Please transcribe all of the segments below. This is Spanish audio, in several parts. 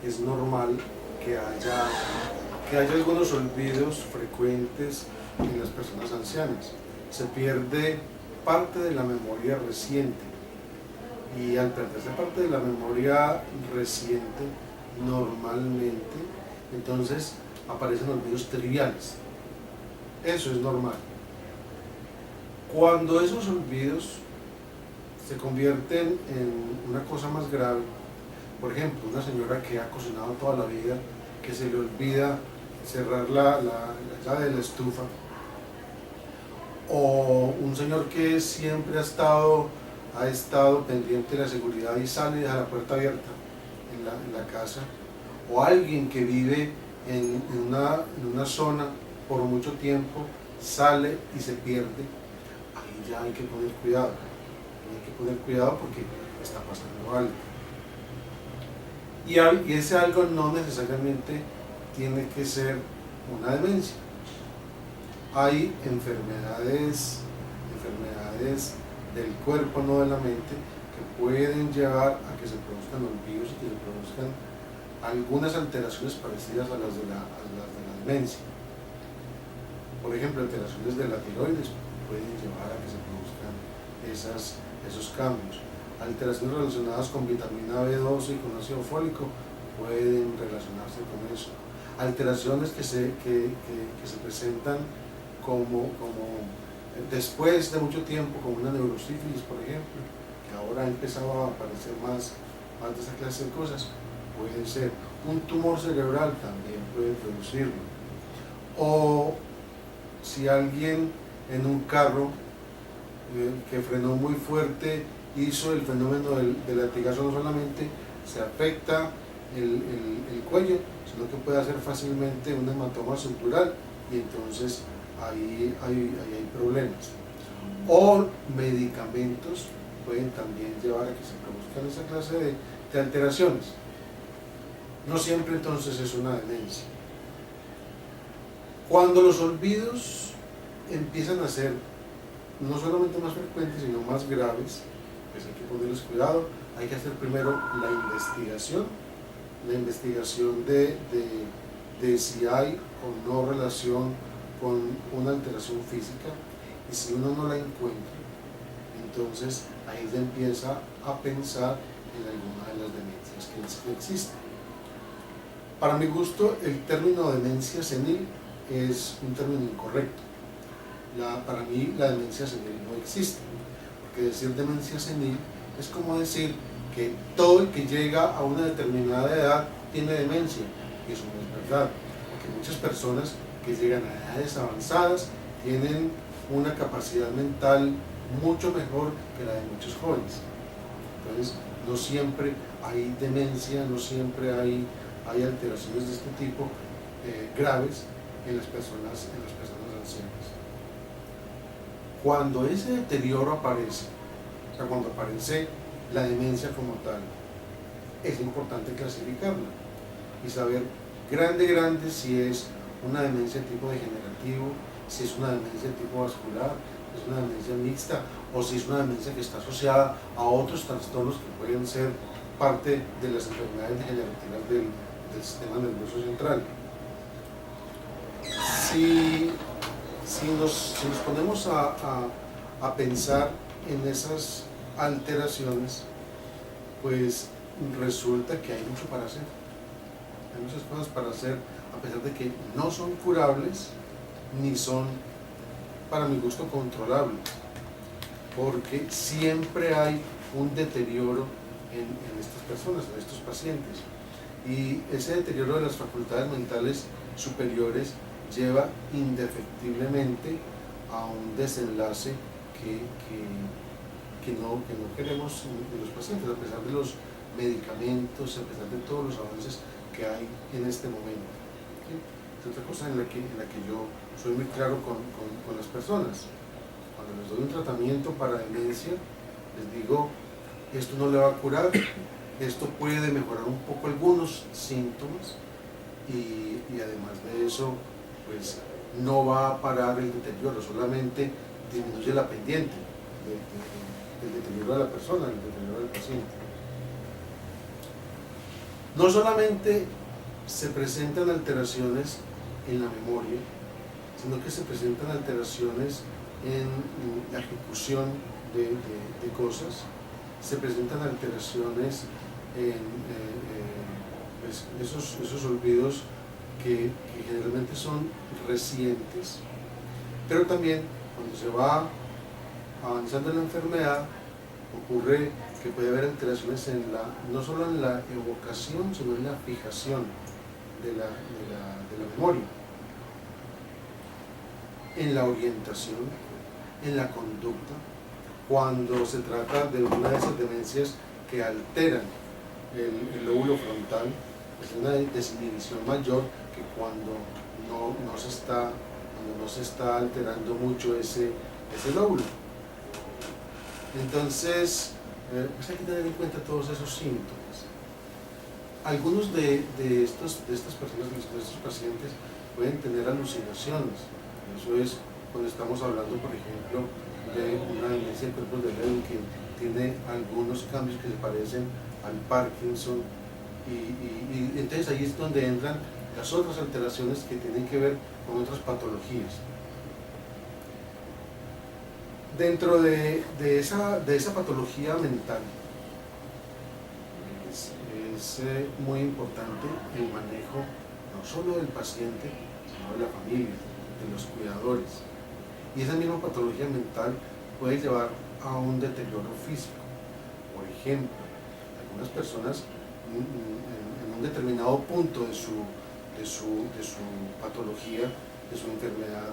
es normal que haya algunos olvidos frecuentes en las personas ancianas. Se pierde parte de la memoria reciente, y al perderse parte de la memoria reciente, normalmente, entonces aparecen olvidos triviales. Eso es normal. Cuando esos olvidos se convierten en una cosa más grave, por ejemplo, una señora que ha cocinado toda la vida, que se le olvida cerrar la llave de la estufa, o un señor que siempre ha estado pendiente de la seguridad y sale y deja la puerta abierta en la casa, o alguien que vive en una zona por mucho tiempo, sale y se pierde, ahí ya hay que poner cuidado. Hay que poner cuidado porque está pasando algo. Y ese algo no necesariamente tiene que ser una demencia. Hay enfermedades del cuerpo, no de la mente, que pueden llevar a que se produzcan olvidos y que se produzcan algunas alteraciones parecidas a las de la demencia. Por ejemplo, alteraciones de la tiroides pueden llevar a que se produzcan esos cambios. Alteraciones relacionadas con vitamina B12 y con ácido fólico pueden relacionarse con eso. Alteraciones que se presentan como después de mucho tiempo, como una neurosífilis, por ejemplo, que ahora ha empezado a aparecer más de esa clase de cosas. Puede ser un tumor cerebral, también puede producirlo. O si alguien en un carro que frenó muy fuerte hizo el fenómeno del latigazo, no solamente se afecta el cuello, sino que puede hacer fácilmente un hematoma subdural, y entonces ahí hay problemas. O medicamentos pueden también llevar a que se produzcan esa clase de alteraciones. No siempre entonces es una demencia. Cuando los olvidos empiezan a ser no solamente más frecuentes, sino más graves, pues hay que ponerles cuidado. Hay que hacer primero la investigación de si hay o no relación con una alteración física, y si uno no la encuentra, entonces ahí se empieza a pensar en alguna de las demencias que existen. Para mi gusto, el término demencia senil es un término incorrecto. Para mí la demencia senil no existe, porque decir demencia senil es como decir que todo el que llega a una determinada edad tiene demencia, y eso no es verdad, porque muchas personas que llegan a edades avanzadas tienen una capacidad mental mucho mejor que la de muchos jóvenes. Entonces, no siempre hay demencia, no siempre hay alteraciones de este tipo graves en las personas ancianas. Cuando ese deterioro aparece, o sea, cuando aparece la demencia como tal, es importante clasificarla y saber grande si es una demencia de tipo degenerativo, si es una demencia de tipo vascular, si es una demencia mixta, o si es una demencia que está asociada a otros trastornos que pueden ser parte de las enfermedades degenerativas del sistema nervioso central. Si nos ponemos a pensar en esas alteraciones, pues resulta que hay mucho para hacer. Hay muchas cosas para hacer, a pesar de que no son curables, ni son, para mi gusto, controlables, porque siempre hay un deterioro en estas personas, en estos pacientes, y ese deterioro de las facultades mentales superiores lleva indefectiblemente a un desenlace que no queremos en los pacientes, a pesar de los medicamentos, a pesar de todos los avances que hay en este momento. ¿Sí? Es otra cosa en la que yo soy muy claro con las personas. Cuando les doy un tratamiento para demencia, les digo, esto no le va a curar, esto puede mejorar un poco algunos síntomas, y además de eso, pues no va a parar el deterioro, solamente disminuye la pendiente del deterioro de la persona, del deterioro del paciente. No solamente se presentan alteraciones en la memoria, sino que se presentan alteraciones en la ejecución de cosas, se presentan alteraciones en pues esos olvidos que generalmente son recientes, pero también cuando se va avanzando en la enfermedad ocurre que puede haber alteraciones no solo en la evocación, sino en la fijación de la memoria, en la orientación, en la conducta, cuando se trata de una de esas demencias que alteran el lóbulo frontal. Es una desinhibición mayor que cuando no se está alterando mucho ese lóbulo. Entonces, pues hay que tener en cuenta todos esos síntomas. Algunos de estas personas, de estos pacientes, pueden tener alucinaciones. Eso es cuando estamos hablando, por ejemplo, de una demencia de cuerpos de Lewy que tiene algunos cambios que se parecen al Parkinson, y entonces ahí es donde entran las otras alteraciones que tienen que ver con otras patologías. Dentro de esa patología mental es muy importante el manejo no solo del paciente, sino de la familia, de los cuidadores. Y esa misma patología mental puede llevar a un deterioro físico. Por ejemplo, algunas personas en un determinado punto de su patología, de su enfermedad,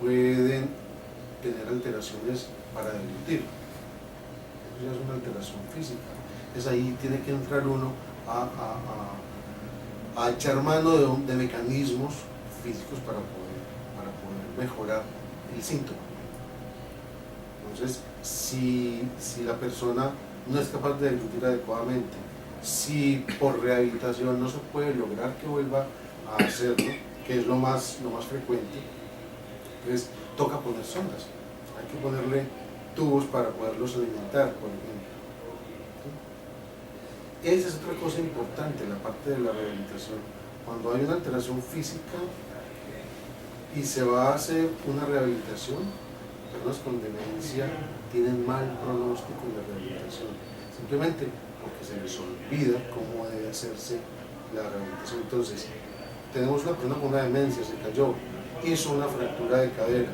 pueden tener alteraciones para deglutir. Eso ya es una alteración física. Entonces ahí tiene que entrar uno a echar mano de mecanismos físicos para poder mejorar el síntoma. Entonces, si la persona no es capaz de deglutir adecuadamente, si por rehabilitación no se puede lograr que vuelva a hacerlo, que es lo más frecuente, pues toca poner sondas. Hay que ponerle tubos para poderlos alimentar, por ejemplo. ¿Sí? Esa es otra cosa importante, la parte de la rehabilitación. Cuando hay una alteración física y se va a hacer una rehabilitación, personas con demencia tienen mal pronóstico en la rehabilitación, simplemente porque se les olvida cómo debe hacerse la rehabilitación. Entonces, tenemos una persona con una demencia, se cayó, hizo una fractura de cadera.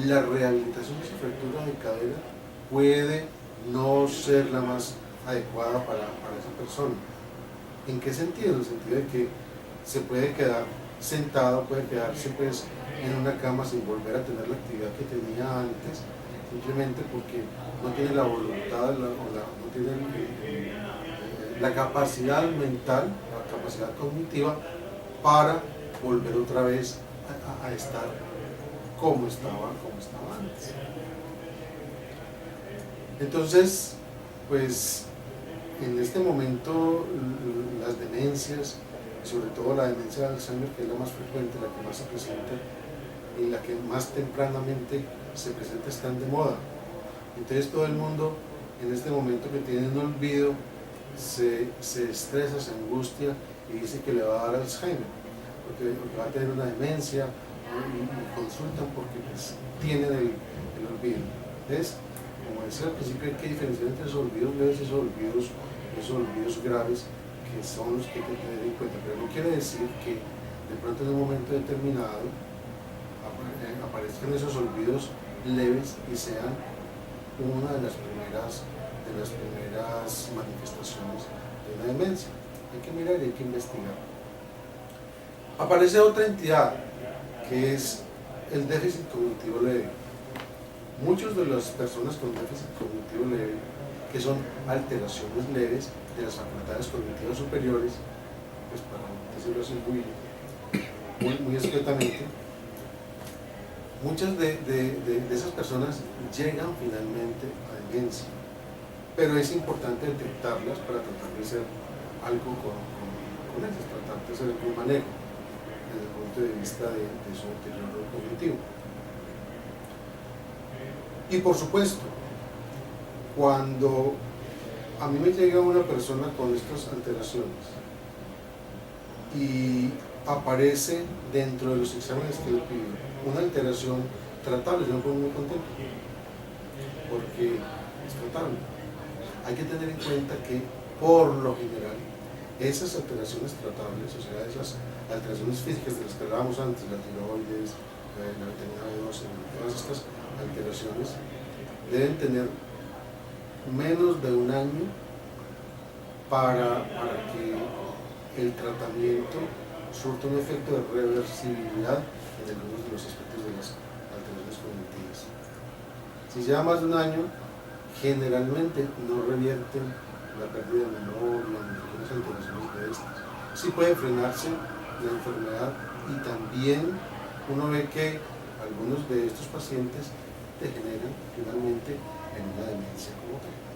La rehabilitación de esa fractura de cadera puede no ser la más adecuada para esa persona. ¿En qué sentido? En el sentido de que se puede quedar sentado, puede quedarse pues en una cama sin volver a tener la actividad que tenía antes, simplemente porque no tiene la voluntad no tiene la capacidad mental, la capacidad cognitiva para volver otra vez a estar como estaba antes. Entonces, pues en este momento las demencias, sobre todo la demencia de Alzheimer, que es la más frecuente, la que más se presenta y la que más tempranamente se presenta, están de moda. Entonces todo el mundo en este momento que tiene un olvido se estresa, se angustia y dice que le va a dar Alzheimer, porque va a tener una demencia, y consultan porque pues, tienen el olvido. Entonces, como decía al principio, hay que diferenciar entre esos olvidos leves y esos olvidos graves, que son los que hay que tener en cuenta, pero no quiere decir que de pronto en un momento determinado aparezcan esos olvidos leves y sean una de las primeras manifestaciones de una demencia. Hay que mirar y hay que investigar. Aparece otra entidad, que es el déficit cognitivo leve. Muchas de las personas con déficit cognitivo leve, que son alteraciones leves de las facultades cognitivas superiores, pues para decirlo así muy escuetamente, muchas de esas personas llegan finalmente a demencia, pero es importante detectarlas para tratar de hacer algo con ellas, tratar de hacer algún manejo desde el punto de vista de su deterioro cognitivo. Y por supuesto, cuando a mí me llega una persona con estas alteraciones y aparece dentro de los exámenes que le pido una alteración tratable, yo me pongo muy contento porque es tratable. Hay que tener en cuenta que por lo general esas alteraciones tratables, o sea, esas alteraciones físicas de las que hablábamos antes, la tiroides, la vitamina B12, todas estas alteraciones deben tener menos de un año para que el tratamiento surta un efecto de reversibilidad en algunos de los aspectos de las alteraciones cognitivas. Si lleva más de un año, generalmente no revierten la pérdida de memoria ni algunas alteraciones de estas. Sí puede frenarse la enfermedad y también uno ve que algunos de estos pacientes degeneran finalmente en una demencia como tal.